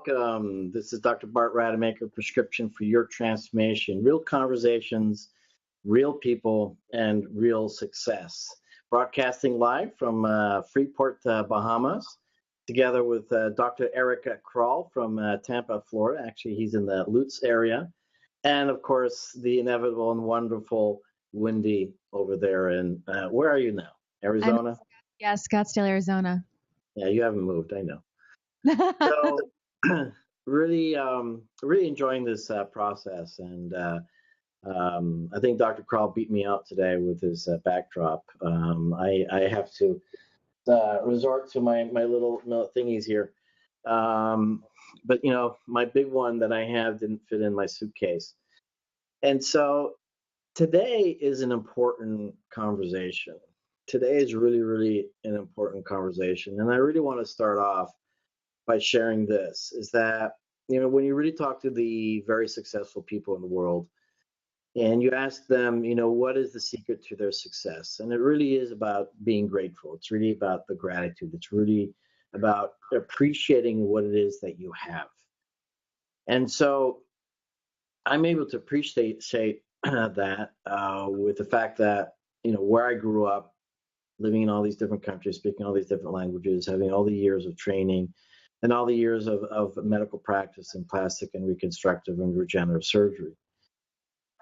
welcome. This is Dr. Bart Rademaker, Prescription for Your Transformation. Real conversations, real people, and real success. Broadcasting live from Freeport, Bahamas, together with Dr. Eric Crall from Tampa, Florida. Actually, he's in the Lutz area. And, of course, the inevitable and wonderful Wendy over there in, where are you now? Arizona? Scottsdale, Arizona. Yeah, you haven't moved, I know. So really enjoying this process, and I think Dr. Crall beat me out today with his backdrop. I have to resort to my little thingies here, but my big one that I have didn't fit in my suitcase, and so today is an important conversation. Today is really an important conversation, and I really want to start off by sharing this, is that, when you really talk to the very successful people in the world and you ask them, what is the secret to their success? And it really is about being grateful. It's really about the gratitude. It's really about appreciating what it is that you have. And so I'm able to appreciate that with the fact that, where I grew up, living in all these different countries, speaking all these different languages, having all the years of training, and all the years of medical practice in plastic and reconstructive and regenerative surgery.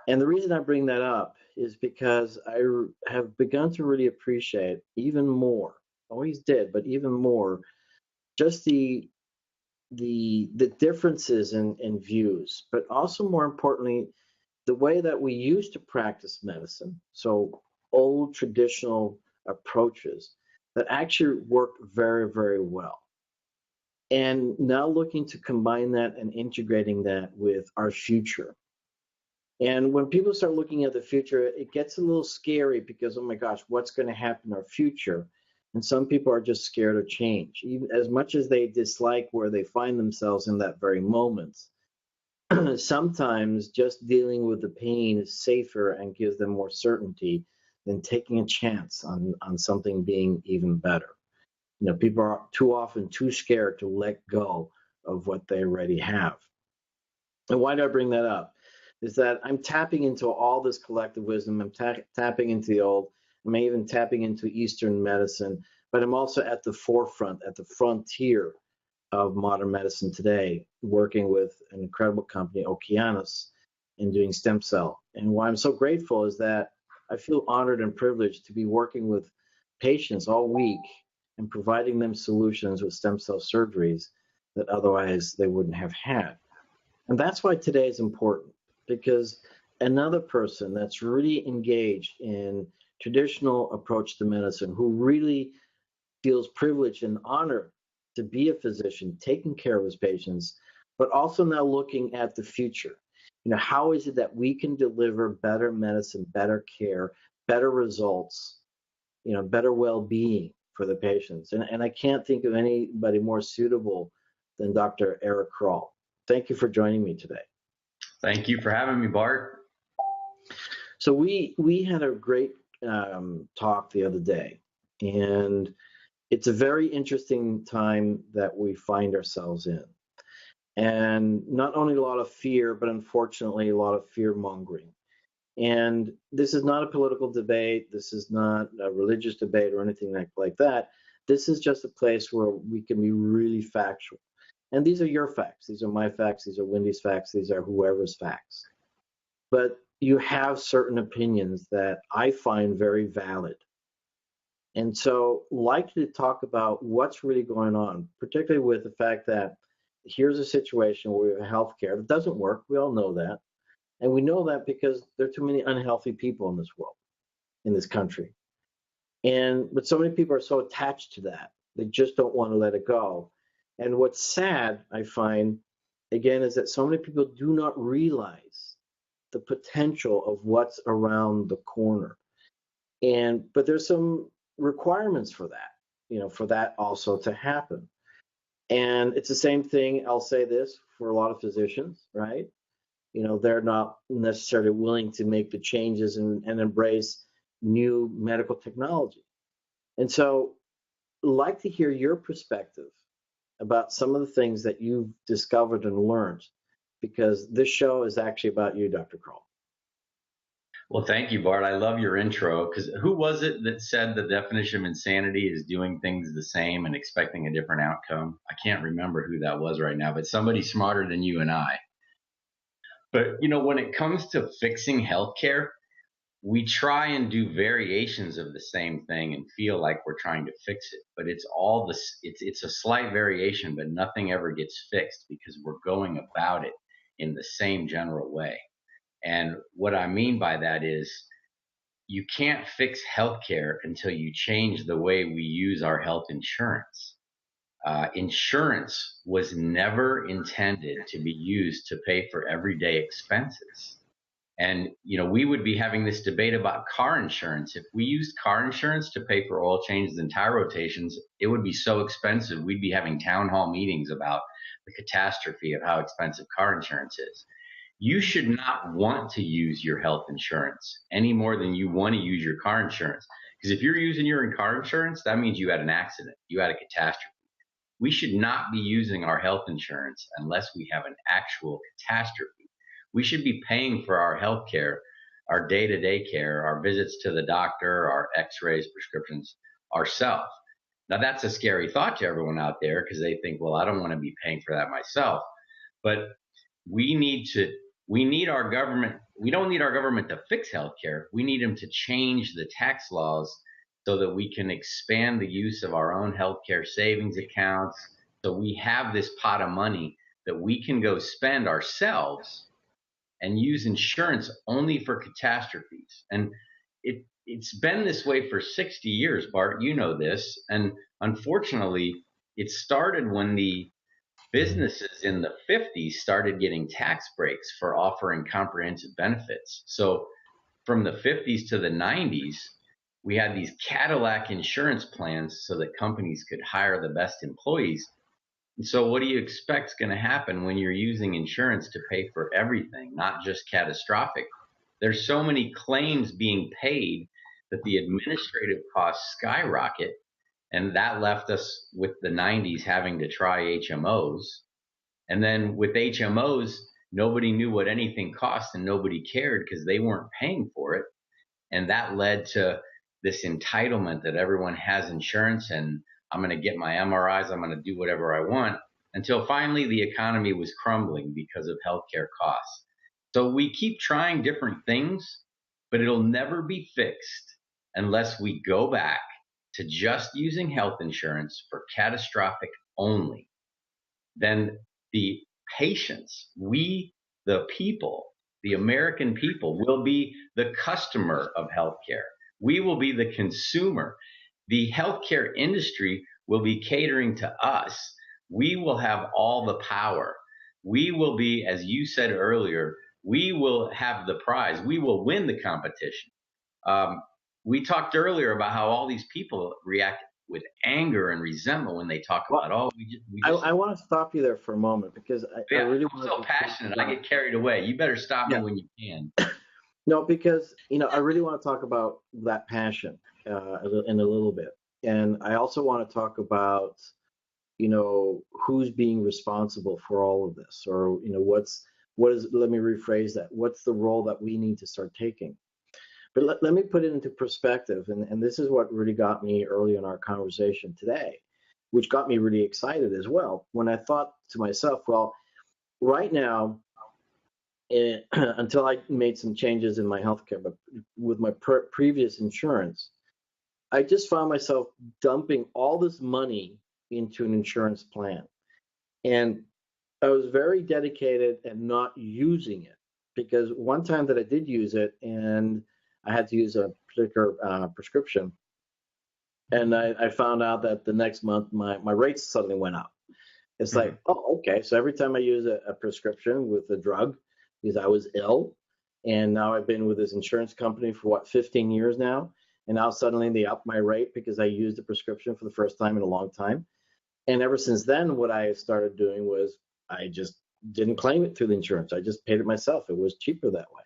And the reason I bring that up is because I have begun to really appreciate even more, always did, but even more, just the differences in views, but also more importantly, the way that we used to practice medicine. So old traditional approaches that actually work very well. And now looking to combine that and integrating that with our future. And when people start looking at the future, it gets a little scary because, oh my gosh, what's going to happen in our future? And some people are just scared of change. Even as much as they dislike where they find themselves in that very moment, sometimes just dealing with the pain is safer and gives them more certainty than taking a chance on something being even better. People are too often too scared to let go of what they already have. And why do I bring that up? Is that I'm tapping into all this collective wisdom. I'm tapping into the old. I'm even tapping into Eastern medicine, but I'm also at the forefront, at the frontier of modern medicine today, working with an incredible company, Okeanos, and doing stem cell. And why I'm so grateful is that I feel honored and privileged to be working with patients all week and providing them solutions with stem cell surgeries that otherwise they wouldn't have had. And that's why today is important, because another person that's really engaged in traditional approach to medicine, who really feels privileged and honored to be a physician, taking care of his patients, but also now looking at the future. How is it that we can deliver better medicine, better care, better results, better well-being for the patients? And I can't think of anybody more suitable than Dr. Eric Crall. Thank you for joining me today. Thank you for having me, Bart. So we had a great talk the other day, and it's a very interesting time that we find ourselves in. And not only a lot of fear, but unfortunately a lot of fear mongering. And this is not a political debate. This is not a religious debate or anything like that. This is just a place where we can be really factual. And these are your facts. These are my facts. These are Wendy's facts. These are whoever's facts. But you have certain opinions that I find very valid. And so like to talk about what's really going on, particularly with the fact that here's a situation where we have healthcare that doesn't work. We all know that. And we know that because there are too many unhealthy people in this world, in this country. But so many people are so attached to that. They just don't want to let it go. And what's sad, I find, again, is that so many people do not realize the potential of what's around the corner. But there's some requirements for that, for that also to happen. And it's the same thing, I'll say this, for a lot of physicians, right? They're not necessarily willing to make the changes and embrace new medical technology. And so I'd like to hear your perspective about some of the things that you've discovered and learned, because this show is actually about you, Dr. Crall. Well, thank you, Bart. I love your intro, because who was it that said the definition of insanity is doing things the same and expecting a different outcome? I can't remember who that was right now, but somebody smarter than you and I. But, when it comes to fixing healthcare, we try and do variations of the same thing and feel like we're trying to fix it, but it's a slight variation, but nothing ever gets fixed because we're going about it in the same general way. And what I mean by that is you can't fix healthcare until you change the way we use our health insurance. Insurance was never intended to be used to pay for everyday expenses. And, we would be having this debate about car insurance. If we used car insurance to pay for oil changes and tire rotations, it would be so expensive. We'd be having town hall meetings about the catastrophe of how expensive car insurance is. You should not want to use your health insurance any more than you want to use your car insurance. Because if you're using your car insurance, that means you had an accident, you had a catastrophe. We should not be using our health insurance unless we have an actual catastrophe. We should be paying for our health care, our day-to-day care, our visits to the doctor, our x-rays, prescriptions, ourselves. Now, that's a scary thought to everyone out there because they think, well, I don't want to be paying for that myself. But we need our government. We don't need our government to fix healthcare. We need them to change the tax laws so that we can expand the use of our own healthcare savings accounts. So we have this pot of money that we can go spend ourselves and use insurance only for catastrophes. And it's been this way for 60 years, Bart, you know this. And unfortunately, it started when the businesses in the 50s started getting tax breaks for offering comprehensive benefits. So from the 50s to the 90s, we had these Cadillac insurance plans so that companies could hire the best employees. And so what do you expect is going to happen when you're using insurance to pay for everything, not just catastrophic? There's so many claims being paid that the administrative costs skyrocket. And that left us with the 90s having to try HMOs. And then with HMOs, nobody knew what anything cost and nobody cared because they weren't paying for it. And that led to this entitlement that everyone has insurance and I'm going to get my MRIs, I'm going to do whatever I want, until finally the economy was crumbling because of healthcare costs. So we keep trying different things, but it'll never be fixed unless we go back to just using health insurance for catastrophic only. Then the patients, we, the people, the American people, will be the customer of healthcare. We will be the consumer. The healthcare industry will be catering to us. We will have all the power. We will be, as you said earlier, we will have the prize. We will win the competition. We talked earlier about how all these people react with anger and resentment when they talk about, I want to stop you there for a moment because I really I'm so passionate. I get carried away. You better stop me when you can. No, because, I really want to talk about that passion in a little bit. And I also want to talk about, who's being responsible for all of this, or, let me rephrase that. What's the role that we need to start taking? But let me put it into perspective. And this is what really got me early in our conversation today, which got me really excited as well. When I thought to myself, well, right now, until I made some changes in my healthcare, but with my previous insurance, I just found myself dumping all this money into an insurance plan. And I was very dedicated at not using it, because one time that I did use it and I had to use a particular prescription, and I found out that the next month my rates suddenly went up. It's like, oh, okay, so every time I use a prescription with a drug, because I was ill, and now I've been with this insurance company for 15 years now, and now suddenly they up my rate because I used a prescription for the first time in a long time. And ever since then, what I started doing was I just didn't claim it through the insurance. I just paid it myself. It was cheaper that way.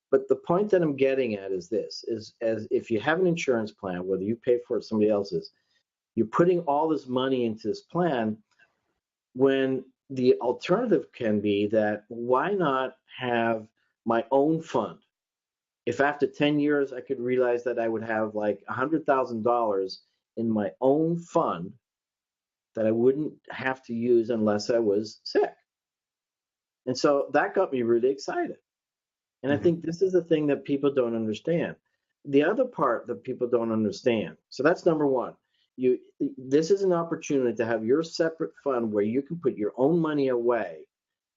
But the point that I'm getting at is this, is as if you have an insurance plan, whether you pay for it or somebody else's, you're putting all this money into this plan, when the alternative can be that why not have my own fund? If after 10 years I could realize that I would have like $100,000 in my own fund that I wouldn't have to use unless I was sick. And so that got me really excited. And I think this is the thing that people don't understand. The other part that people don't understand. So that's number one. This is an opportunity to have your separate fund where you can put your own money away.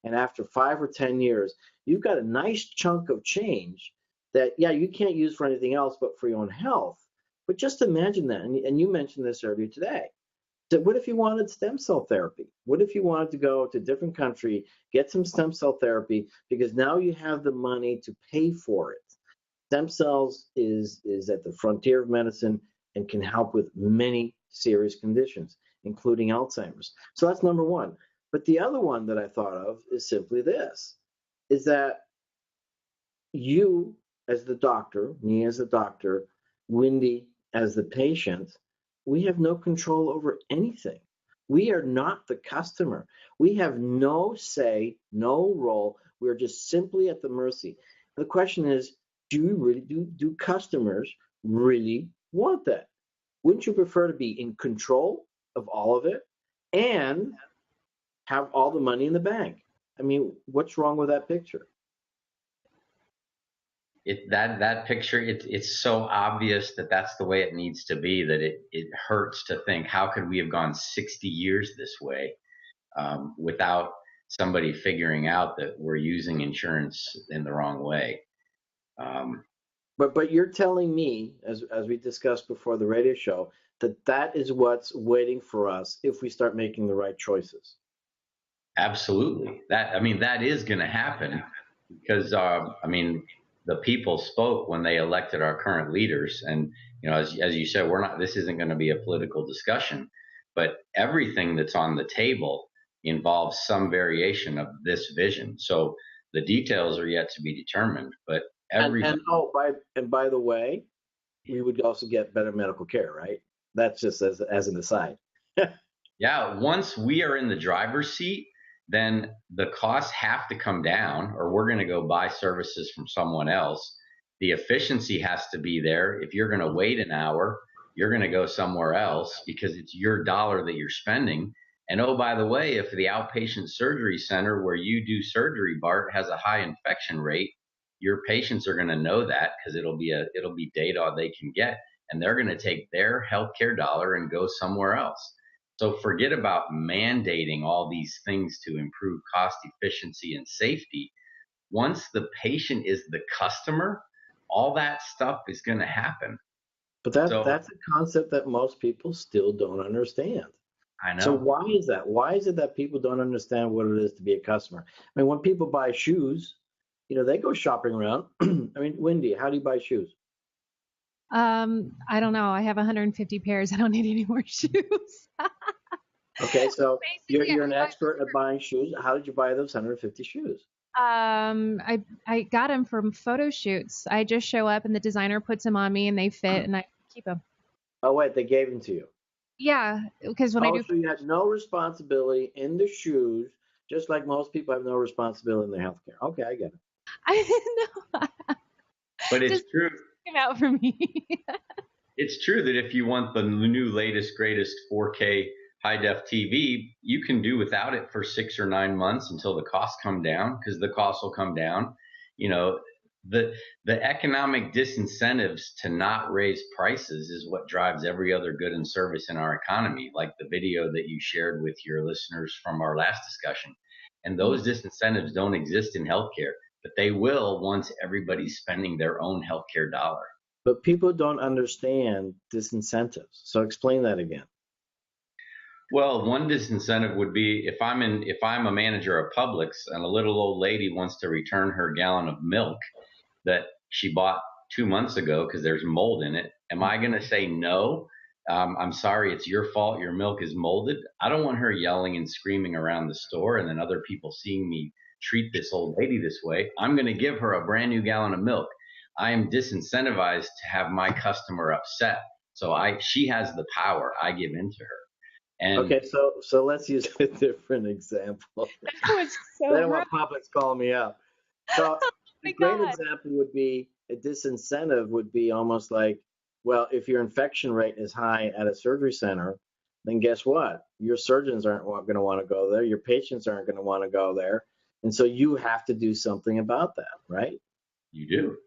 And after 5 or 10 years, you've got a nice chunk of change that, yeah, you can't use for anything else but for your own health. But just imagine that. And you mentioned this earlier today. So what if you wanted stem cell therapy? What if you wanted to go to a different country, get some stem cell therapy, because now you have the money to pay for it? Stem cells is at the frontier of medicine and can help with many serious conditions, including Alzheimer's. So that's number one. But the other one that I thought of is simply this, is that you as the doctor, me as the doctor, Wendy as the patient, we have no control over anything. We are not the customer. We have no say, no role. We're just simply at the mercy. The question is, do customers really want that? Wouldn't you prefer to be in control of all of it and have all the money in the bank? I mean, what's wrong with that picture? That picture, it's so obvious that that's the way it needs to be, that it hurts to think, how could we have gone 60 years this way without somebody figuring out that we're using insurance in the wrong way. But you're telling me, as we discussed before the radio show, that is what's waiting for us if we start making the right choices. Absolutely. That is going to happen because, the people spoke when they elected our current leaders. And, as you said, this isn't going to be a political discussion, but everything that's on the table involves some variation of this vision. So the details are yet to be determined, but by the way, we would also get better medical care, right? That's just as an aside. Yeah. Once we are in the driver's seat, then the costs have to come down, or we're going to go buy services from someone else. The efficiency has to be there. If you're going to wait an hour, you're going to go somewhere else because it's your dollar that you're spending. And oh, by the way, if the outpatient surgery center where you do surgery, Bart, has a high infection rate, your patients are going to know that because it'll be data they can get, and they're going to take their healthcare dollar and go somewhere else. So forget about mandating all these things to improve cost efficiency and safety. Once the patient is the customer, all that stuff is going to happen. But that's a concept that most people still don't understand. I know. So why is that? Why is it that people don't understand what it is to be a customer? I mean, when people buy shoes, they go shopping around. I mean, Wendy, how do you buy shoes? I don't know. I have 150 pairs. I don't need any more shoes. Okay, so you're an expert at buying shoes. How did you buy those 150 shoes? I got them from photo shoots. I just show up and the designer puts them on me and they fit and I keep them. Oh wait, they gave them to you. Yeah, because when I do. So you had no responsibility in the shoes, just like most people have no responsibility in their healthcare. Okay, I get it. I didn't know. But it's true. Came out for me. It's true that if you want the new, latest, greatest 4K high-def TV, you can do without it for 6 or 9 months until the costs come down, because the costs will come down. The economic disincentives to not raise prices is what drives every other good and service in our economy, like the video that you shared with your listeners from our last discussion. And those disincentives don't exist in healthcare, but they will once everybody's spending their own healthcare dollar. But people don't understand disincentives. So explain that again. Well, one disincentive would be if I'm a manager of Publix and a little old lady wants to return her gallon of milk that she bought 2 months ago because there's mold in it. Am I going to say no? I'm sorry, it's your fault. Your milk is molded. I don't want her yelling and screaming around the store and then other people seeing me treat this old lady this way. I'm going to give her a brand new gallon of milk. I am disincentivized to have my customer upset. So she has the power. I give in to her. And Okay, so let's use a different example. That was I so don't rough. want puppets calling me up. So Oh a my great God. example would be a disincentive would be almost like, well, if your infection rate is high at a surgery center, then guess what? Your surgeons aren't going to want to go there. Your patients aren't going to want to go there. And so you have to do something about that, right? you do.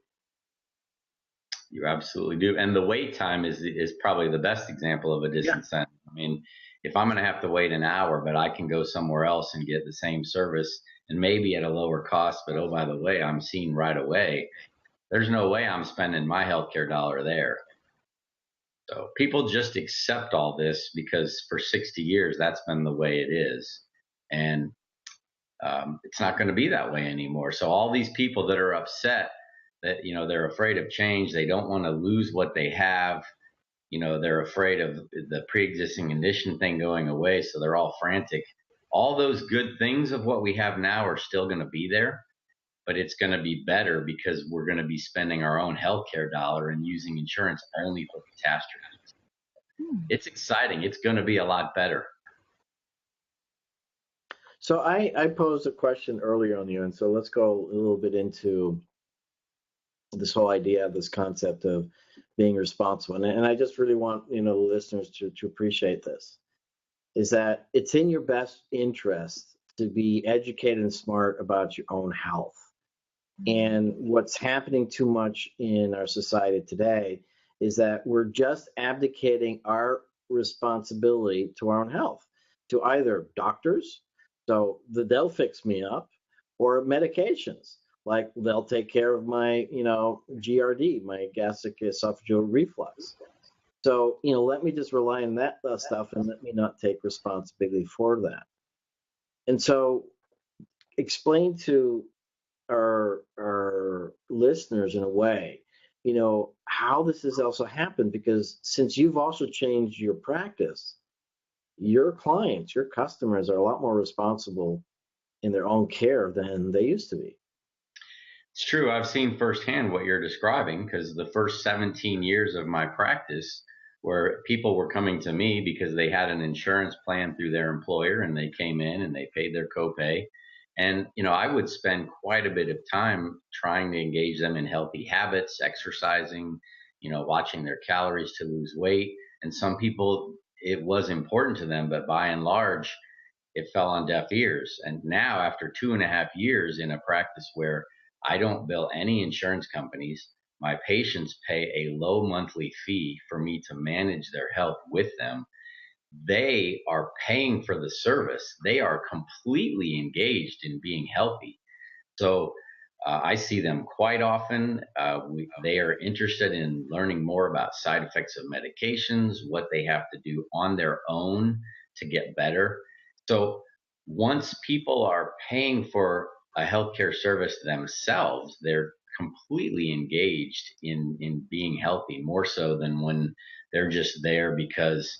You absolutely do. And the wait time is probably the best example of a Yeah. disincentive. I mean, if I'm going to have to wait an hour, but I can go somewhere else and get the same service and maybe at a lower cost, but oh, by the way, I'm seen right away. There's no way I'm spending my healthcare dollar there. So people just accept all this because for 60 years, that's been the way it is. And it's not going to be that way anymore. So all these people that are upset that, they're afraid of change, they don't want to lose what they have. They're afraid of the pre-existing condition thing going away. So they're all frantic. All those good things of what we have now are still going to be there, but it's going to be better because we're going to be spending our own healthcare dollar and using insurance only for catastrophes. It's exciting. It's going to be a lot better. So I posed a question earlier on you, and so let's go a little bit into this whole idea, this concept of being responsible. And I just really want, the listeners to appreciate this, is that it's in your best interest to be educated and smart about your own health. And what's happening too much in our society today is that we're just abdicating our responsibility to our own health to either doctors, so they'll fix me up, or medications, like they'll take care of my, GRD, my gastric esophageal reflux. So, let me just rely on that stuff and let me not take responsibility for that. And so, explain to our listeners in a way, how this has also happened, because since you've also changed your practice, your clients, your customers are a lot more responsible in their own care than they used to be. It's true. I've seen firsthand what you're describing because the first 17 years of my practice, where people were coming to me because they had an insurance plan through their employer and they came in and they paid their copay. And, I would spend quite a bit of time trying to engage them in healthy habits, exercising, watching their calories to lose weight. And some people, it was important to them, but by and large, it fell on deaf ears. And now, after 2.5 years in a practice where I don't bill any insurance companies, my patients pay a low monthly fee for me to manage their health with them. They are paying for the service. They are completely engaged in being healthy. So I see them quite often. They are interested in learning more about side effects of medications, what they have to do on their own to get better. So once people are paying for a healthcare service themselves, they're completely engaged in being healthy, more so than when they're just there because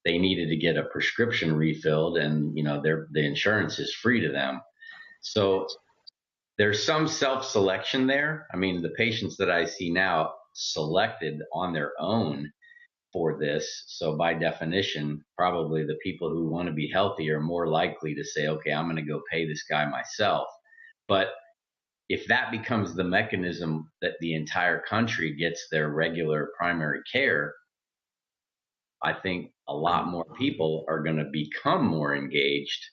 they needed to get a prescription refilled and the insurance is free to them. So there's some self-selection there. I mean, the patients that I see now selected on their own for this. So by definition, probably the people who want to be healthy are more likely to say, okay, I'm going to go pay this guy myself. But if that becomes the mechanism that the entire country gets their regular primary care, I think a lot more people are going to become more engaged,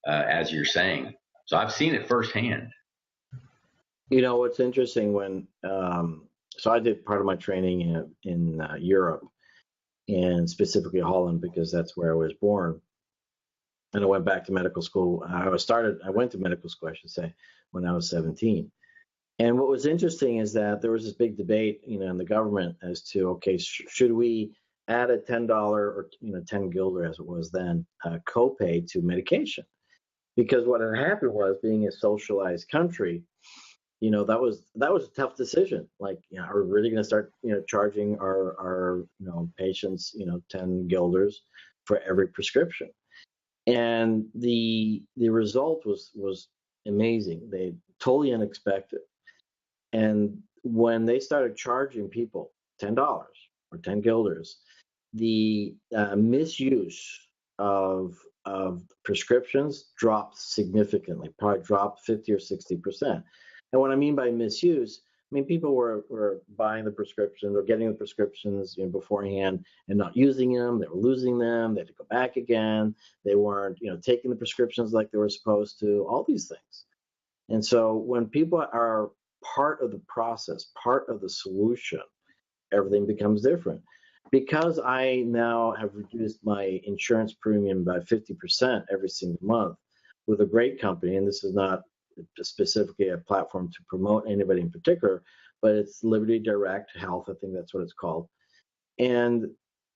as you're saying. So I've seen it firsthand. What's interesting when, so I did part of my training in Europe, and specifically Holland, because that's where I was born. And I went back to medical school. I went to medical school, I should say, when I was 17. And what was interesting is that there was this big debate, in the government as to, okay, should we add a $10 or 10 guilder as it was then copay to medication? Because what had happened was, being a socialized country, that was a tough decision. Like, are we really going to start charging our patients 10 guilders for every prescription? And the result was amazing. They totally unexpected. And when they started charging people $10 or 10 guilders, the misuse of prescriptions dropped significantly, probably dropped 50 or 60%. And what I mean by misuse, I mean people were buying the prescriptions or getting the prescriptions, beforehand and not using them. They were losing them. They had to go back again. They weren't, taking the prescriptions like they were supposed to. All these things. And so when people are part of the process, part of the solution, everything becomes different. Because I now have reduced my insurance premium by 50% every single month with a great company, and this is not specifically a platform to promote anybody in particular, but it's Liberty Direct Health, I think that's what it's called. And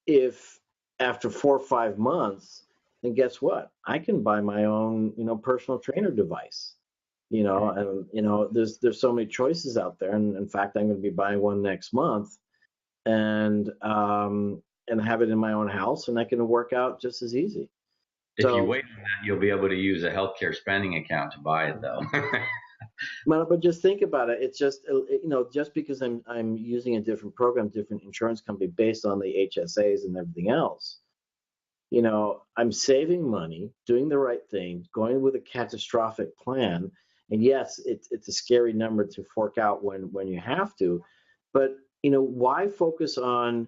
if after 4 or 5 months, then guess what? I can buy my own, personal trainer device. And there's so many choices out there, and in fact, I'm going to be buying one next month, and have it in my own house, and that can work out just as easy. If you wait on that, you'll be able to use a healthcare spending account to buy it, though. But just think about it. It's just just because I'm using a different program, different insurance company based on the HSAs and everything else. I'm saving money, doing the right thing, going with a catastrophic plan. And yes, it's a scary number to fork out when you have to, but why focus on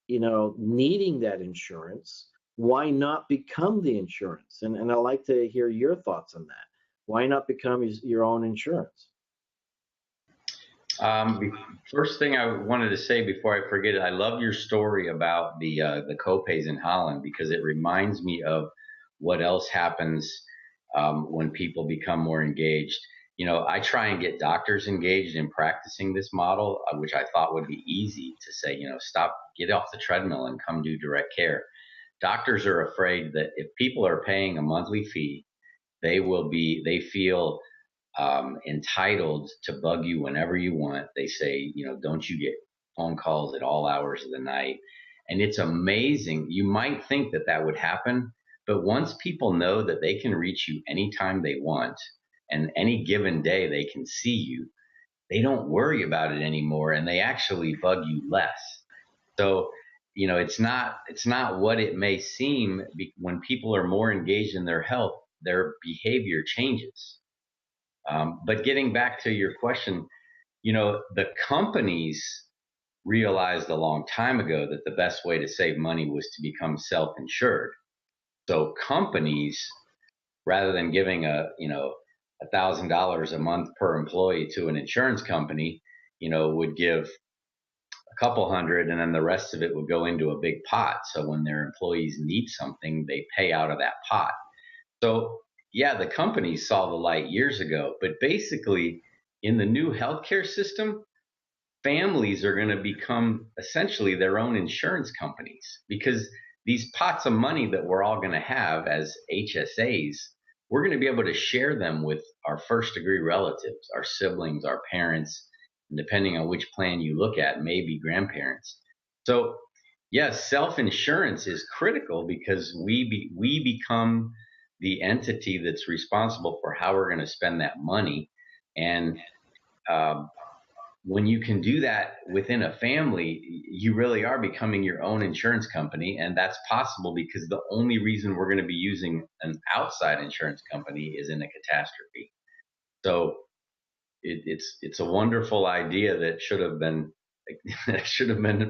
needing that insurance? Why not become the insurance? And I'd like to hear your thoughts on that. Why not become your own insurance? First thing I wanted to say before I forget it, I love your story about the copays in Holland, because it reminds me of what else happens when people become more engaged. I try and get doctors engaged in practicing this model, which I thought would be easy to say, stop, get off the treadmill and come do direct care. Doctors are afraid that if people are paying a monthly fee, they feel entitled to bug you whenever you want. They say, don't you get phone calls at all hours of the night? And it's amazing. You might think that would happen, but once people know that they can reach you anytime they want, and any given day they can see you, they don't worry about it anymore, and they actually bug you less. So, it's not what it may seem. When people are more engaged in their health, their behavior changes. But getting back to your question, the companies realized a long time ago that the best way to save money was to become self-insured. So companies, rather than giving $1,000 a month per employee to an insurance company, would give a couple hundred, and then the rest of it would go into a big pot. So when their employees need something, they pay out of that pot. So yeah, the companies saw the light years ago, but basically in the new healthcare system, families are going to become essentially their own insurance companies, because these pots of money that we're all going to have as HSAs, we're going to be able to share them with our first degree relatives, our siblings, our parents, and depending on which plan you look at, maybe grandparents. So yes, self-insurance is critical, because we become the entity that's responsible for how we're going to spend that money. And when you can do that within a family, you really are becoming your own insurance company. And that's possible because the only reason we're going to be using an outside insurance company is in a catastrophe. So it's a wonderful idea that should have been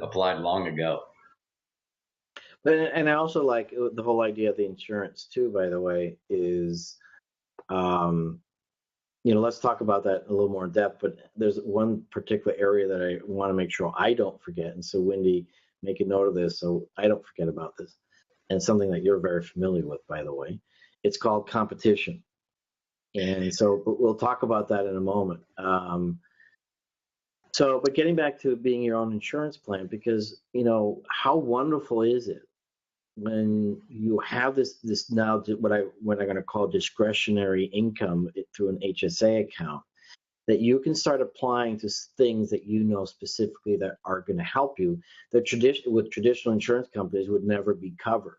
applied long ago. And I also like the whole idea of the insurance too, by the way, is, let's talk about that a little more in depth, but there's one particular area that I want to make sure I don't forget. And so Wendy, make a note of this so I don't forget about this. And something that you're very familiar with, by the way. It's called competition. And so we'll talk about that in a moment. But getting back to being your own insurance plan, because, how wonderful is it when you have this now what I'm going to call discretionary income through an HSA account, that you can start applying to things that specifically that are going to help you, that with traditional insurance companies would never be covered.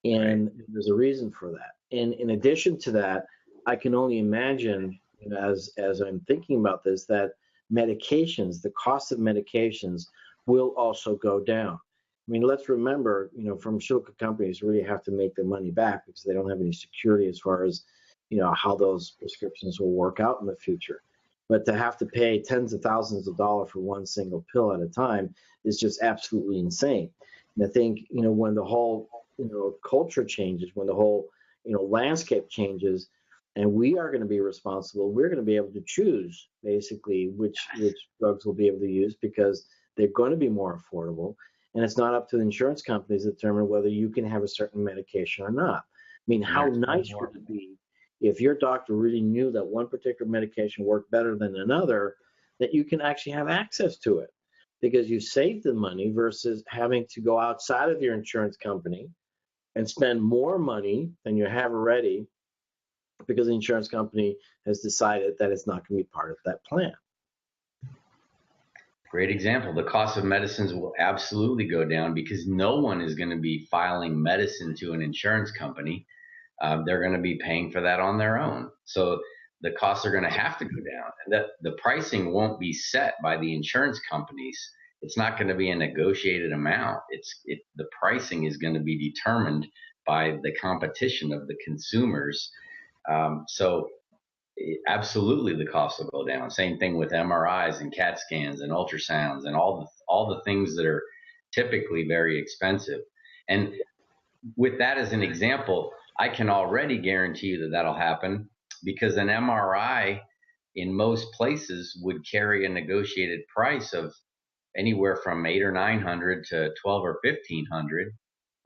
And there's a reason for that. And in addition to that, I can only imagine, as I'm thinking about this, that medications, the cost of medications will also go down. I mean, let's remember, pharmaceutical companies really have to make their money back because they don't have any security as far as, how those prescriptions will work out in the future. But to have to pay tens of thousands of dollars for one single pill at a time is just absolutely insane. And I think, when the whole, culture changes, when the whole, landscape changes, and we are going to be responsible, we're going to be able to choose basically which drugs we'll be able to use because they're going to be more affordable. And it's not up to the insurance companies to determine whether you can have a certain medication or not. I mean, how nice would it be if your doctor really knew that one particular medication worked better than another, that you can actually have access to it because you saved the money versus having to go outside of your insurance company and spend more money than you have already because the insurance company has decided that it's not going to be part of that plan. Great example. The cost of medicines will absolutely go down because no one is going to be filing medicine to an insurance company. They're going to be paying for that on their own. So the costs are going to have to go down. And that the pricing won't be set by the insurance companies. It's not going to be a negotiated amount. The pricing is going to be determined by the competition of the consumers. So absolutely the costs will go down. Same thing with MRIs and CAT scans and ultrasounds and all the things that are typically very expensive. And with that as an example, I can already guarantee you that that'll happen because an MRI in most places would carry a negotiated price of anywhere from $800 or $900 to $1,200 or $1,500.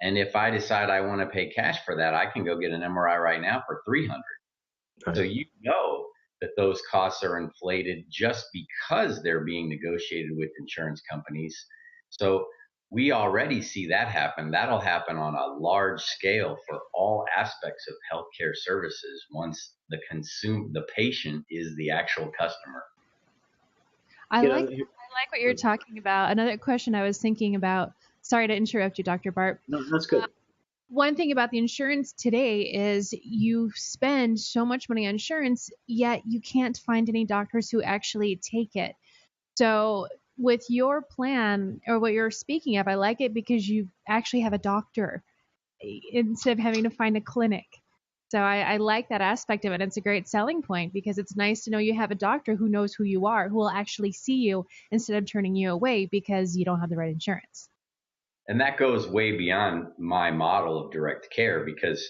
And if I decide I want to pay cash for that, I can go get an MRI right now for $300. Right. So you know that those costs are inflated just because they're being negotiated with insurance companies. So we already see that happen. That'll happen on a large scale for all aspects of healthcare services once the patient is the actual customer. I like what you're talking about. Another question I was thinking about. Sorry to interrupt you, Dr. Bart. No, that's good. One thing about the insurance today is you spend so much money on insurance, yet you can't find any doctors who actually take it. So with your plan or what you're speaking of, I like it because you actually have a doctor instead of having to find a clinic. So I like that aspect of it. It's a great selling point because it's nice to know you have a doctor who knows who you are, who will actually see you instead of turning you away because you don't have the right insurance. And that goes way beyond my model of direct care because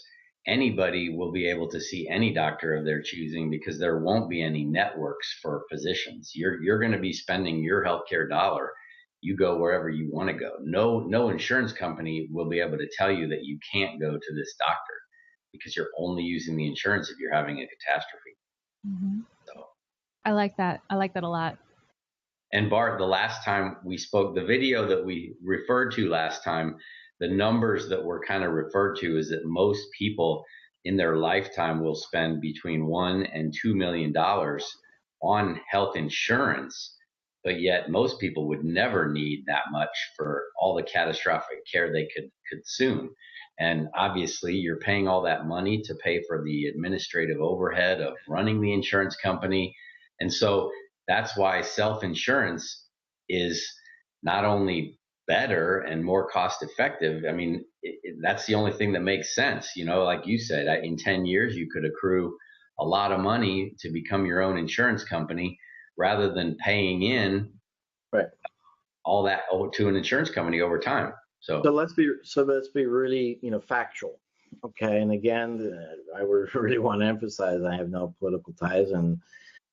anybody will be able to see any doctor of their choosing because there won't be any networks for physicians. You're going to be spending your healthcare dollar. You go wherever you want to go. No insurance company will be able to tell you that you can't go to this doctor because you're only using the insurance if you're having a catastrophe. Mm-hmm. So I like that. I like that a lot. And Bart, the last time we spoke, the video that we referred to last time, the numbers that were kind of referred to is that most people in their lifetime will spend between $1 and $2 million on health insurance, but yet most people would never need that much for all the catastrophic care they could consume. And obviously, you're paying all that money to pay for the administrative overhead of running the insurance company. And so that's why self-insurance is not only better and more cost effective. I mean, that's the only thing that makes sense. Like you said, in 10 years, you could accrue a lot of money to become your own insurance company rather than paying in all that to an insurance company over time. So let's be really, factual. Okay. And again, I really want to emphasize I have no political ties and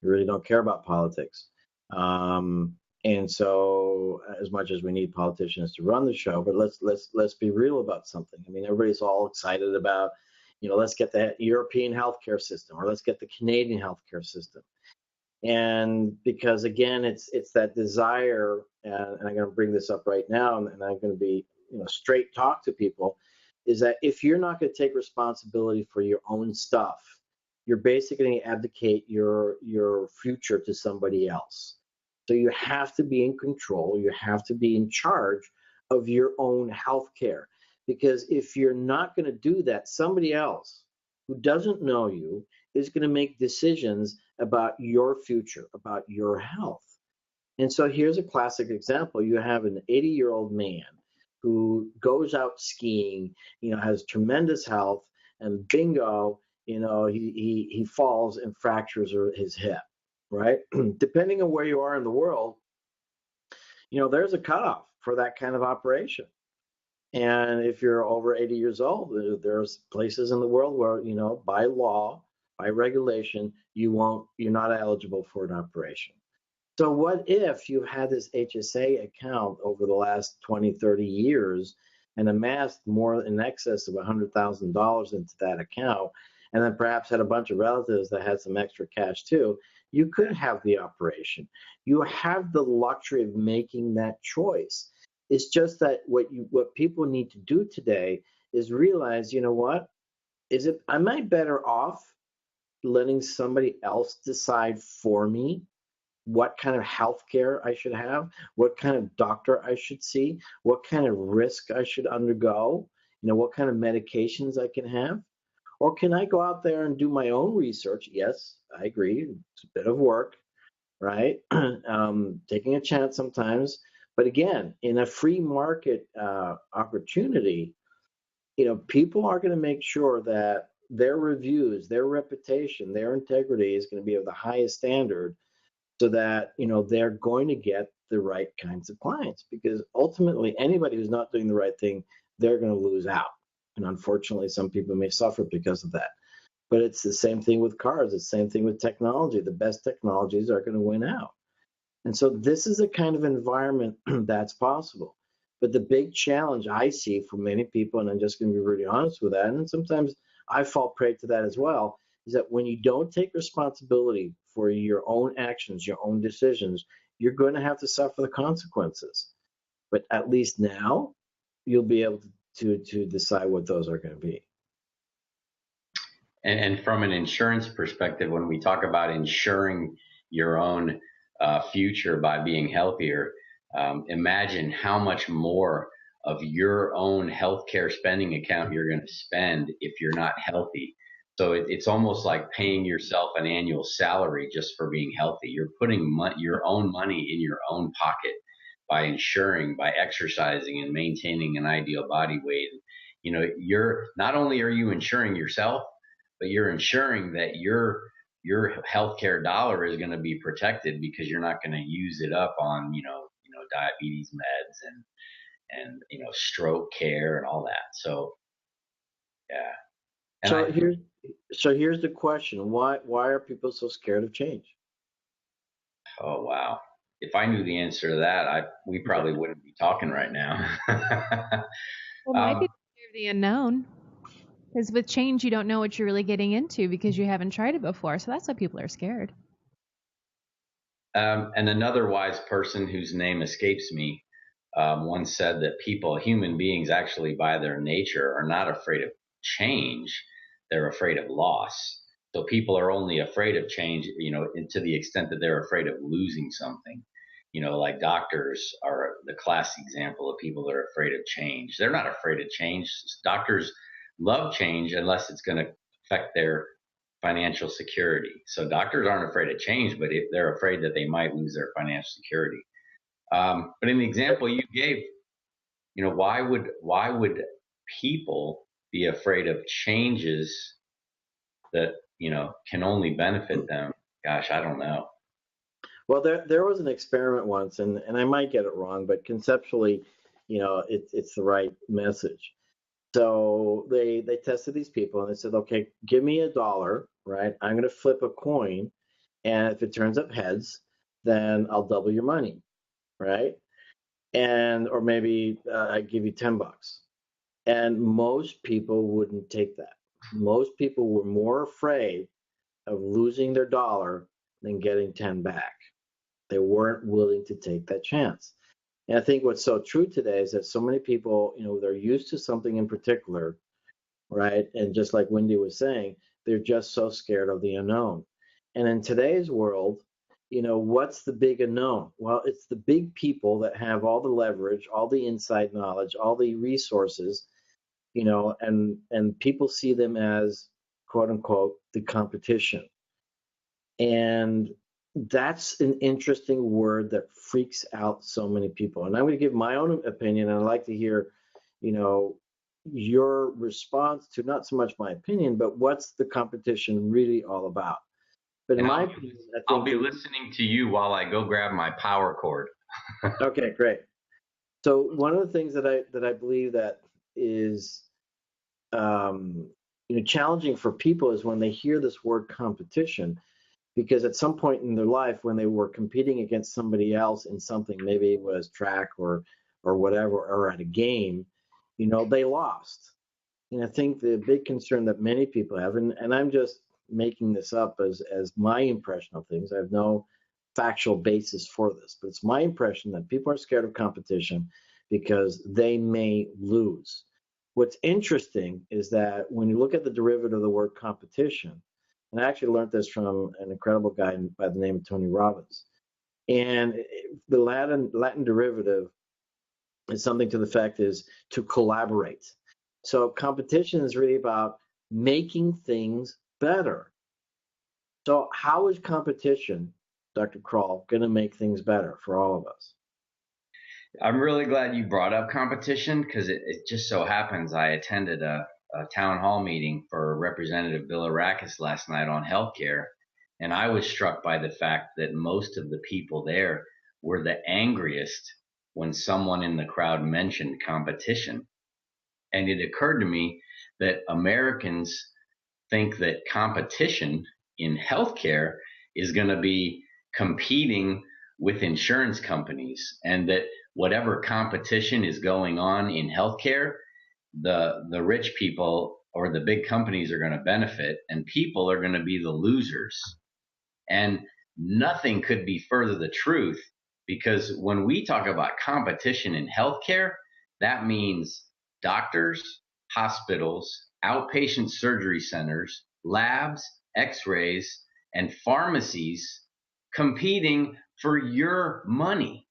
really don't care about politics. And so as much as we need politicians to run the show, but let's be real about something. I mean, everybody's all excited about, let's get that European healthcare system or let's get the Canadian healthcare system. And because again, it's that desire, and I'm going to bring this up right now, and I'm going to be, straight talk to people, is that if you're not going to take responsibility for your own stuff, you're basically going to abdicate your future to somebody else. So you have to be in control. You have to be in charge of your own health care. Because if you're not going to do that, somebody else who doesn't know you is going to make decisions about your future, about your health. And so here's a classic example. You have an 80-year-old man who goes out skiing, has tremendous health, and bingo, he falls and fractures his hip, right? Depending on where you are in the world, there's a cutoff for that kind of operation. And if you're over 80 years old, there's places in the world where, by law, by regulation, you're not eligible for an operation. So what if you had this HSA account over the last 20, 30 years and amassed more in excess of $100,000 into that account, and then perhaps had a bunch of relatives that had some extra cash too? You could have the operation. You have the luxury of making that choice. It's just that what people need to do today is realize, what? Am I better off letting somebody else decide for me what kind of health care I should have, what kind of doctor I should see, what kind of risk I should undergo, what kind of medications I can have? Or can I go out there and do my own research? Yes, I agree. It's a bit of work, right? Taking a chance sometimes. But again, in a free market opportunity, people are going to make sure that their reviews, their reputation, their integrity is going to be of the highest standard, so that they're going to get the right kinds of clients. Because ultimately, anybody who's not doing the right thing, they're going to lose out. And unfortunately, some people may suffer because of that. But it's the same thing with cars. It's the same thing with technology. The best technologies are going to win out. And so this is a kind of environment that's possible. But the big challenge I see for many people, and I'm just going to be really honest with that, and sometimes I fall prey to that as well, is that when you don't take responsibility for your own actions, your own decisions, you're going to have to suffer the consequences. But at least now, you'll be able to decide what those are going to be. And from an insurance perspective, when we talk about insuring your own future by being healthier, imagine how much more of your own healthcare spending account you're going to spend if you're not healthy. So it's almost like paying yourself an annual salary just for being healthy. You're putting your own money in your own pocket by insuring, by exercising and maintaining an ideal body weight. You're not only are you insuring yourself, but you're ensuring that your healthcare dollar is going to be protected, because you're not going to use it up on diabetes meds and stroke care and all that. So yeah. And so here's the question: why are people so scared of change? Oh wow! If I knew the answer to that, we probably wouldn't be talking right now. Well, it might be the unknown. Because with change, you don't know what you're really getting into because you haven't tried it before. So that's why people are scared. And another wise person whose name escapes me once said that human beings actually by their nature are not afraid of change. They're afraid of loss. So people are only afraid of change, to the extent that they're afraid of losing something. Like doctors are the classic example of people that are afraid of change. They're not afraid of change. Doctors love change unless it's going to affect their financial security. So doctors aren't afraid of change, but they're afraid that they might lose their financial security. But in the example you gave, why would people be afraid of changes that can only benefit them? Gosh, I don't know. Well, there was an experiment once, and I might get it wrong, but conceptually, it's the right message. So they tested these people, and they said, okay, give me $1, right? I'm going to flip a coin, and if it turns up heads, then I'll double your money, right? Or maybe I give you $10. And most people wouldn't take that. Most people were more afraid of losing their dollar than getting 10 back. They weren't willing to take that chance. And I think what's so true today is that so many people, they're used to something in particular, right? And just like Wendy was saying, they're just so scared of the unknown. And in today's world, what's the big unknown? Well, it's the big people that have all the leverage, all the inside knowledge, all the resources, and people see them as, quote unquote, the competition. And that's an interesting word that freaks out so many people. And I'm going to give my own opinion, and I'd like to hear you know, your response to not so much my opinion, but what's the competition really all about. But in And my opinion, I I'll think be listening to you while I go grab my power cord. okay, great. So one of the things that I believe that is challenging for people is when they hear this word competition, because at some point in their life when they were competing against somebody else in something, maybe it was track or whatever, or at a game, they lost. And I think the big concern that many people have, and I'm just making this up as my impression of things, I have no factual basis for this, but it's my impression that people are scared of competition because they may lose. What's interesting is that when you look at the derivative of the word competition, and I actually learned this from an incredible guy by the name of Tony Robbins, and the Latin derivative is something to the effect is to collaborate. So competition is really about making things better. So how is competition, Dr. Crall, going to make things better for all of us? I'm really glad you brought up competition because it just so happens I attended a town hall meeting for Representative Bilirakis last night on healthcare, and I was struck by the fact that most of the people there were the angriest when someone in the crowd mentioned competition. And it occurred to me that Americans think that competition in healthcare is going to be competing with insurance companies, and that whatever competition is going on in healthcare, the rich people or the big companies are going to benefit and people are going to be the losers. And nothing could be further the truth, because when we talk about competition in healthcare, that means doctors, hospitals, outpatient surgery centers, labs, x-rays, and pharmacies competing for your money.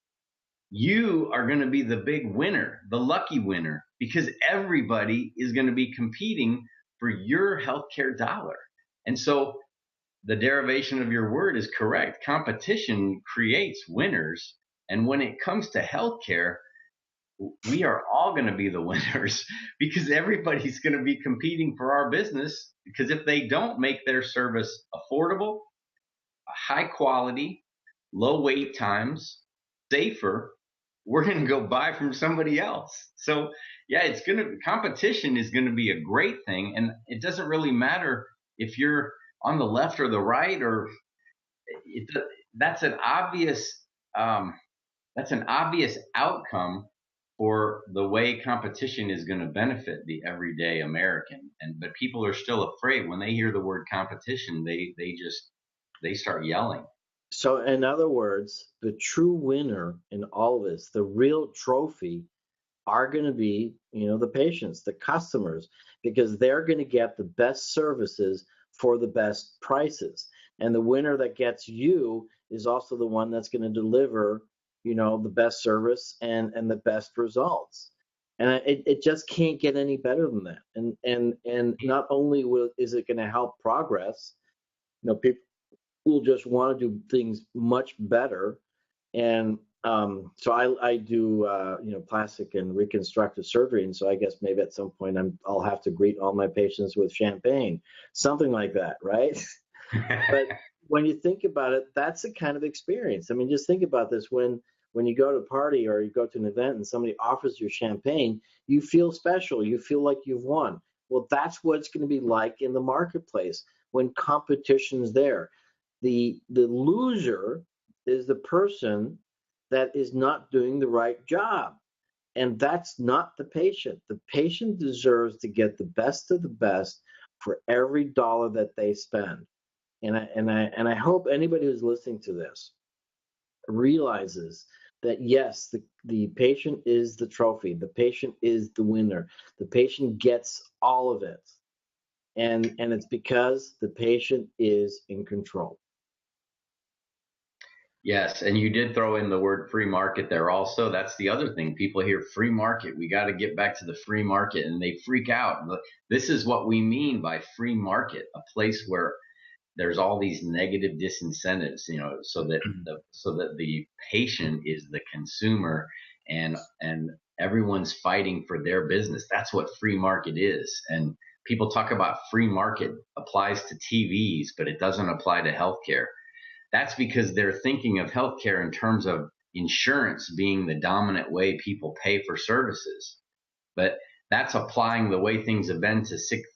You are going to be the big winner, the lucky winner, because everybody is going to be competing for your healthcare dollar. And so the derivation of your word is correct. Competition creates winners. And when it comes to healthcare, we are all going to be the winners because everybody's going to be competing for our business. Because if they don't make their service affordable, high quality, low wait times, safer, we're going to go buy from somebody else. So yeah, competition is going to be a great thing. And it doesn't really matter if you're on the left or the right, or it, that's an obvious, that's an obvious outcome for the way competition is going to benefit the everyday American. But people are still afraid when they hear the word competition. They start yelling. So in other words, the true winner in all of this, the real trophy, are going to be, the patients, the customers, because they're going to get the best services for the best prices. And the winner that gets you is also the one that's going to deliver, the best service and the best results. And it just can't get any better than that. And not only is it going to help progress, people will just want to do things much better. And so I do plastic and reconstructive surgery, and so I guess maybe at some point I'll have to greet all my patients with champagne, something like that, right? But when you think about it, that's the kind of experience. I mean, just think about this: when you go to a party or you go to an event and somebody offers you champagne, you feel special. You feel like you've won. Well, that's what it's going to be like in the marketplace when competition's there. The loser is the person that is not doing the right job. And that's not the patient. The patient deserves to get the best of the best for every dollar that they spend. And I hope anybody who's listening to this realizes that yes, the patient is the trophy. The patient is the winner. The patient gets all of it. And it's because the patient is in control. Yes, and you did throw in the word free market there also. That's the other thing. People hear free market. We got to get back to the free market, and they freak out. This is what we mean by free market, a place where there's all these negative disincentives, so that the patient is the consumer, and everyone's fighting for their business. That's what free market is. And people talk about free market applies to TVs, but it doesn't apply to healthcare. That's because they're thinking of healthcare in terms of insurance being the dominant way people pay for services. But that's applying the way things have been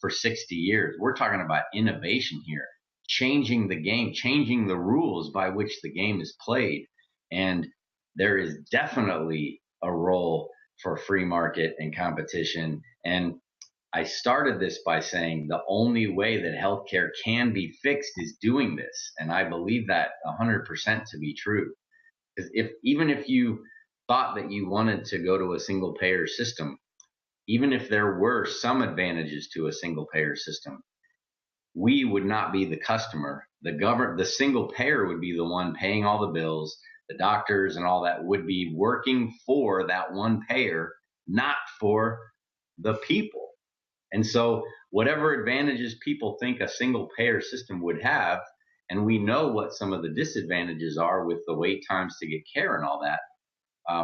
for 60 years. We're talking about innovation here, changing the game, changing the rules by which the game is played. And there is definitely a role for free market and competition. And I started this by saying the only way that healthcare can be fixed is doing this. And I believe that 100% to be true. Because even if you thought that you wanted to go to a single payer system, even if there were some advantages to a single payer system, we would not be the customer. The single payer would be the one paying all the bills. The doctors and all that would be working for that one payer, not for the people. And so whatever advantages people think a single payer system would have, and we know what some of the disadvantages are with the wait times to get care and all that,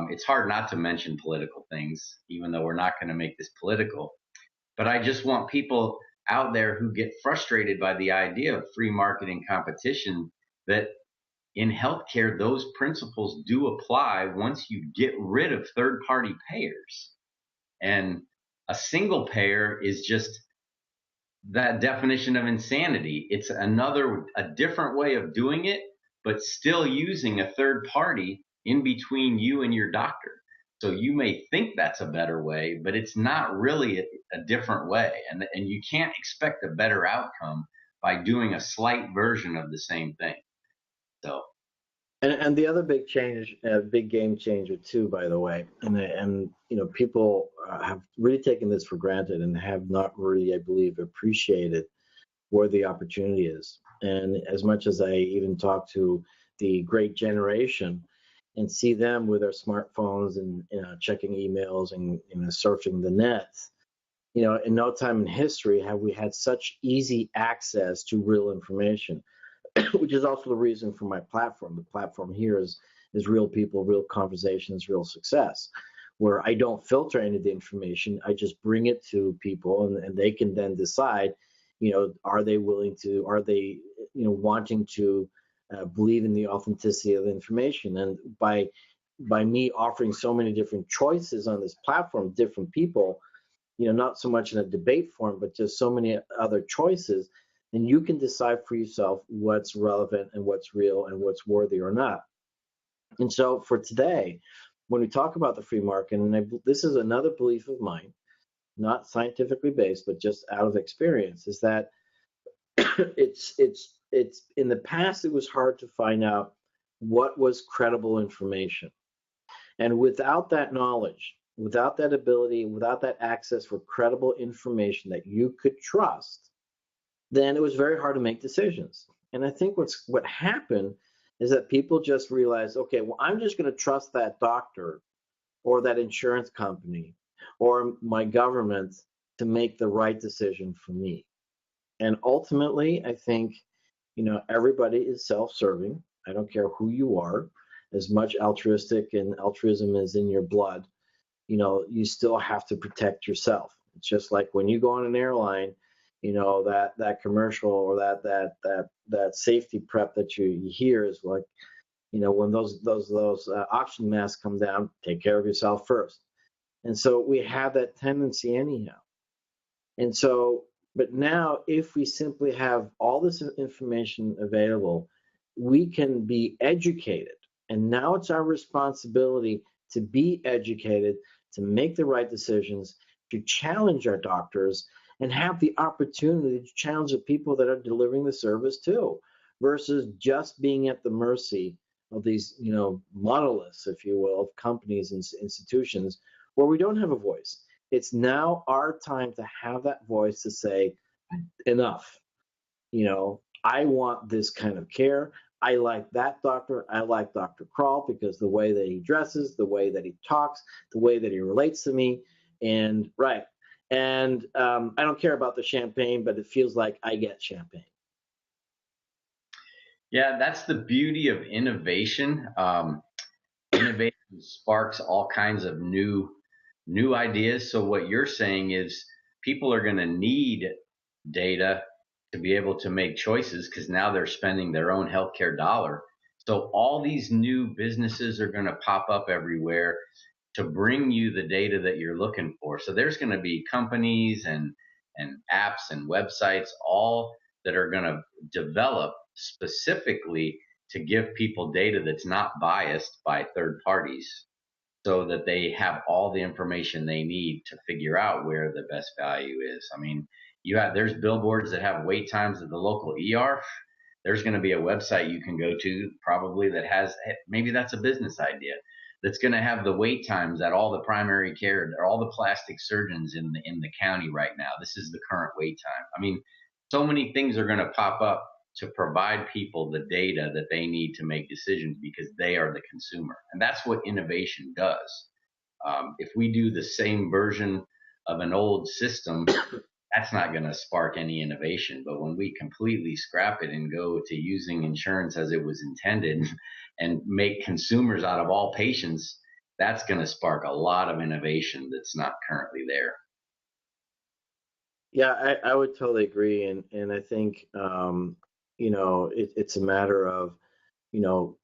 it's hard not to mention political things, even though we're not going to make this political. But I just want people out there who get frustrated by the idea of free market and competition, that in healthcare, those principles do apply once you get rid of third-party payers. And a single payer is just that definition of insanity. It's a different way of doing it, but still using a third party in between you and your doctor. So you may think that's a better way, but it's not really a different way. And you can't expect a better outcome by doing a slight version of the same thing. So. And the other big change, big game changer too, by the way, and people have really taken this for granted and have not really, I believe, appreciated where the opportunity is. And as much as I even talk to the great generation and see them with their smartphones and checking emails and surfing the net, in no time in history have we had such easy access to real information. Which is also the reason for my platform. The platform here is real people, real conversations, real success, where I don't filter any of the information. I just bring it to people, and they can then decide, are they willing to, are they, wanting to believe in the authenticity of the information. And by me offering so many different choices on this platform, different people, not so much in a debate form, but just so many other choices, and you can decide for yourself what's relevant and what's real and what's worthy or not. And so for today, when we talk about the free market, and this is another belief of mine, not scientifically based, but just out of experience, is that it's in the past, it was hard to find out what was credible information. And without that knowledge, without that ability, without that access for credible information that you could trust, then it was very hard to make decisions. And I think what happened is that people just realized, okay, well, I'm just going to trust that doctor or that insurance company or my government to make the right decision for me. And ultimately, I think, everybody is self-serving. I don't care who you are. As much altruistic and altruism is in your blood, you still have to protect yourself. It's just like when you go on an airline, that commercial or that safety prep that you hear is like, when those oxygen masks come down, take care of yourself first. And so we have that tendency anyhow. And so, but now if we simply have all this information available, we can be educated. And now it's our responsibility to be educated, to make the right decisions, to challenge our doctors, and have the opportunity to challenge the people that are delivering the service too, versus just being at the mercy of these, monoliths, if you will, of companies and institutions where we don't have a voice. It's now our time to have that voice to say, enough. I want this kind of care. I like that doctor. I like Dr. Crall because the way that he dresses, the way that he talks, the way that he relates to me, and right. And I don't care about the champagne, but it feels like I get champagne. Yeah, that's the beauty of innovation. Innovation sparks all kinds of new new ideas. So what you're saying is people are going to need data to be able to make choices because now they're spending their own healthcare dollar. So all these new businesses are going to pop up everywhere to bring you the data that you're looking for. So there's going to be companies and apps and websites all that are going to develop specifically to give people data that's not biased by third parties so that they have all the information they need to figure out where the best value is. I mean, there's billboards that have wait times at the local ER. There's going to be a website you can go to probably that has, maybe that's a business idea, that's going to have the wait times at all the primary care or all the plastic surgeons in the county right now. This is the current wait time. I mean, so many things are going to pop up to provide people the data that they need to make decisions because they are the consumer. And that's what innovation does. If we do the same version of an old system, that's not going to spark any innovation. But when we completely scrap it and go to using insurance as it was intended and make consumers out of all patients, that's going to spark a lot of innovation that's not currently there. Yeah, I would totally agree, and I think it's a matter of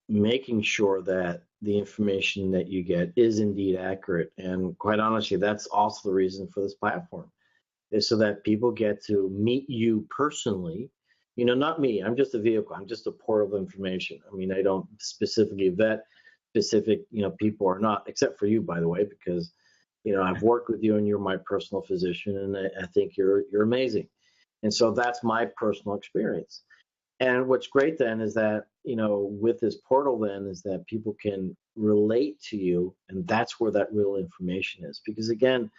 making sure that the information that you get is indeed accurate. And quite honestly, that's also the reason for this platform, is so that people get to meet you personally. Not me. I'm just a vehicle. I'm just a portal of information. I mean, I don't specifically vet specific people or not, except for you, by the way, because I've worked with you and you're my personal physician, and I think you're amazing. And so that's my personal experience. And what's great then is that, with this portal then is that people can relate to you, and that's where that real information is. Because again,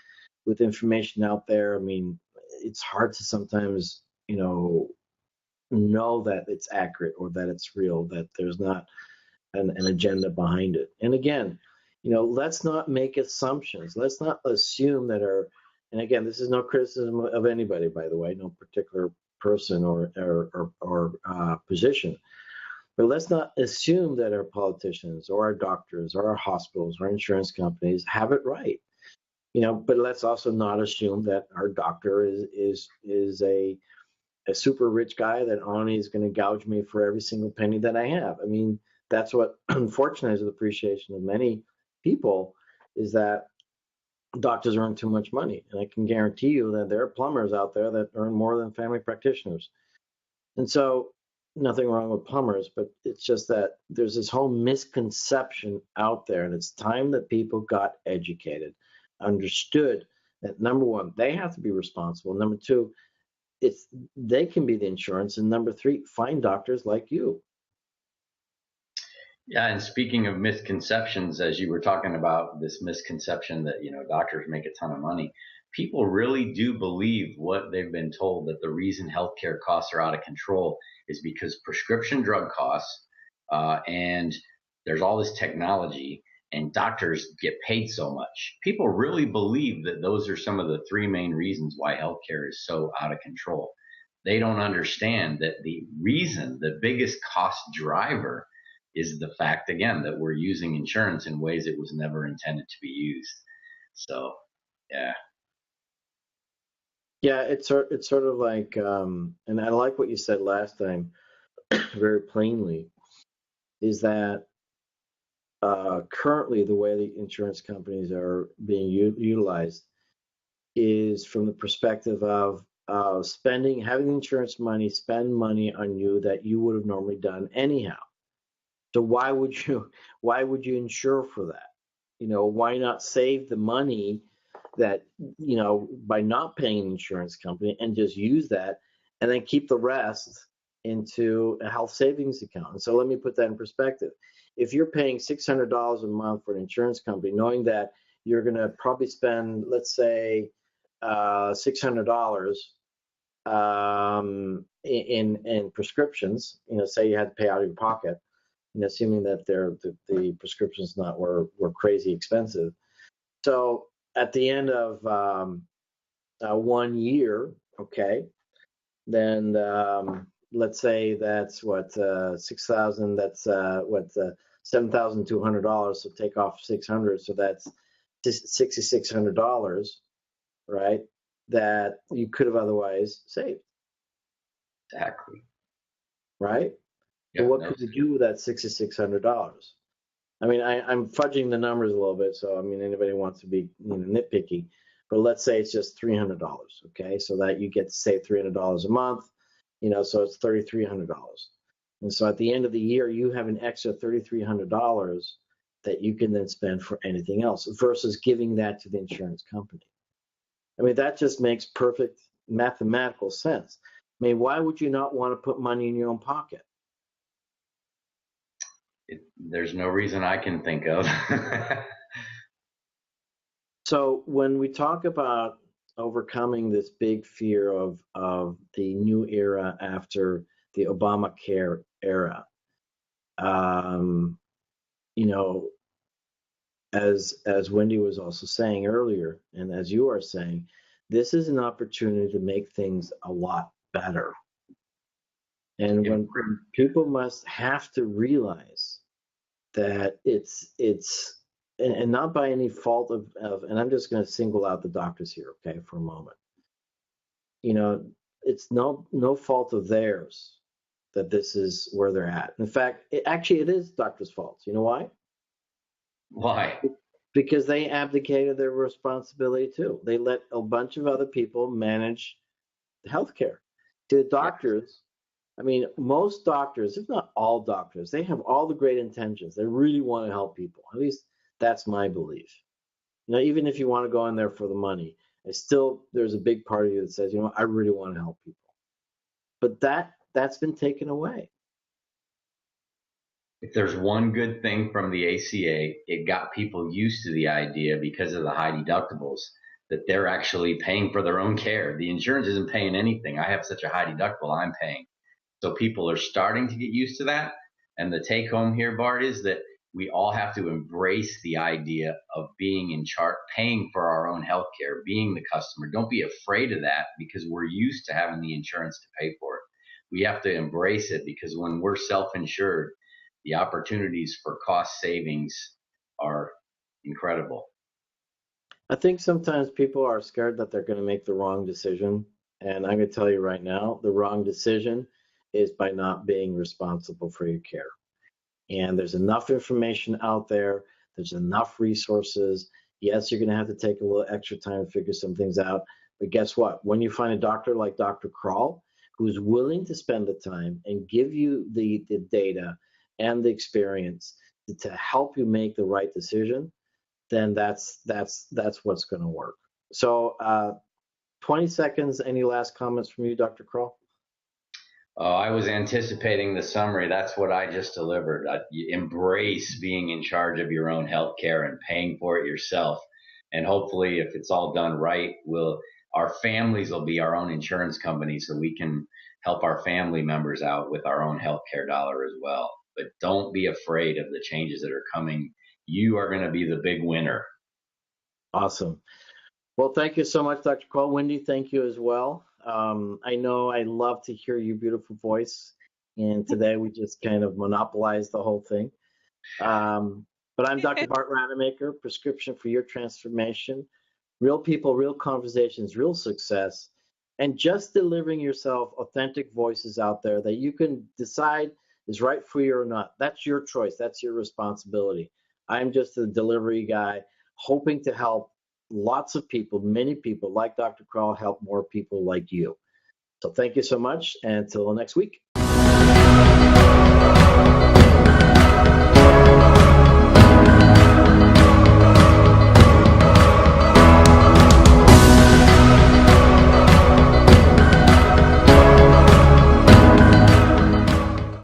with information out there, I mean, it's hard to sometimes, know that it's accurate or that it's real, that there's not an agenda behind it. And again, let's not make assumptions. Let's not assume that and again, this is no criticism of anybody, by the way, no particular person or position. But let's not assume that our politicians or our doctors or our hospitals or insurance companies have it right. But let's also not assume that our doctor is a super rich guy that only is going to gouge me for every single penny that I have. I mean, that's what, unfortunately, is the appreciation of many people, is that doctors earn too much money. And I can guarantee you that there are plumbers out there that earn more than family practitioners. And so, nothing wrong with plumbers, but it's just that there's this whole misconception out there, and it's time that people got educated, understood that, number one, they have to be responsible. Number two, they can be the insurance. And number three, find doctors like you. Yeah, and speaking of misconceptions, as you were talking about this misconception that, doctors make a ton of money, people really do believe what they've been told, that the reason healthcare costs are out of control is because prescription drug costs, and there's all this technology, and doctors get paid so much. People really believe that those are some of the three main reasons why healthcare is so out of control. They don't understand that the reason, the biggest cost driver, is the fact, again, that we're using insurance in ways it was never intended to be used. So, yeah. Yeah, it's sort of like, and I like what you said last time, very plainly, is that currently the way the insurance companies are being utilized is from the perspective of having insurance money spend money on you that you would have normally done anyhow. So why would you insure for that? Why not save the money that, by not paying an insurance company, and just use that and then keep the rest into a health savings account? And so let me put that in perspective. If you're paying $600 a month for an insurance company, knowing that you're going to probably spend, let's say, $600 in prescriptions, say you had to pay out of your pocket, assuming that the prescriptions were crazy expensive. So at the end of 1 year, okay, then let's say that's what 6,000. That's $7,200. So take off 600. So that's $6,600, right, that you could have otherwise saved, Exactly. right? Yeah, But what no, could you do with that $6,600? I mean, I'm fudging the numbers a little bit, so I mean, anybody wants to be nitpicky, but let's say it's just $300, okay? So that you get to save $300 a month, so it's $3,300. And so at the end of the year, you have an extra $3,300 that you can then spend for anything else versus giving that to the insurance company. I mean, that just makes perfect mathematical sense. I mean, why would you not want to put money in your own pocket? there's no reason I can think of. So when we talk about overcoming this big fear of the new era after the Obamacare era, um, you know, as Wendy was also saying earlier, and as you are saying, this is an opportunity to make things a lot better. And when people must have to realize that it's and not by any fault of and I'm just going to single out the doctors here, okay, for a moment. It's no fault of theirs that this is where they're at. In fact, it is doctors' fault. You know why? Why? Because they abdicated their responsibility too. They let a bunch of other people manage healthcare. To the doctors, I mean, most doctors, if not all doctors, they have all the great intentions. They really want to help people. At least that's my belief. Even if you want to go in there for the money, there's a big part of you that says, I really want to help people. But that's been taken away. If there's one good thing from the ACA, it got people used to the idea because of the high deductibles that they're actually paying for their own care. The insurance isn't paying anything. I have such a high deductible, I'm paying. So people are starting to get used to that. And the take home here, Bart, is that we all have to embrace the idea of being in charge, paying for our own health care, being the customer. Don't be afraid of that because we're used to having the insurance to pay for it. We have to embrace it because when we're self-insured, the opportunities for cost savings are incredible. I think sometimes people are scared that they're going to make the wrong decision. And I'm going to tell you right now, the wrong decision is by not being responsible for your care. And there's enough information out there. There's enough resources. Yes, you're going to have to take a little extra time to figure some things out. But guess what? When you find a doctor like Dr. Crall, who's willing to spend the time and give you the data and the experience to help you make the right decision, then that's what's going to work. So 20 seconds. Any last comments from you, Dr. Crall? I was anticipating the summary. That's what I just delivered. Embrace being in charge of your own health care and paying for it yourself. And hopefully, if it's all done right, our families will be our own insurance company so we can help our family members out with our own healthcare dollar as well. But don't be afraid of the changes that are coming. You are going to be the big winner. Awesome. Well, thank you so much, Dr. Crall. Wendy, thank you as well. I know I love to hear your beautiful voice, and today we just kind of monopolized the whole thing. But I'm Dr. Bart Rademaker, Prescription for Your Transformation. Real people, real conversations, real success, and just delivering yourself authentic voices out there that you can decide is right for you or not. That's your choice. That's your responsibility. I'm just a delivery guy hoping to help lots of people, many people like Dr. Crall, help more people like you. So thank you so much, and until next week.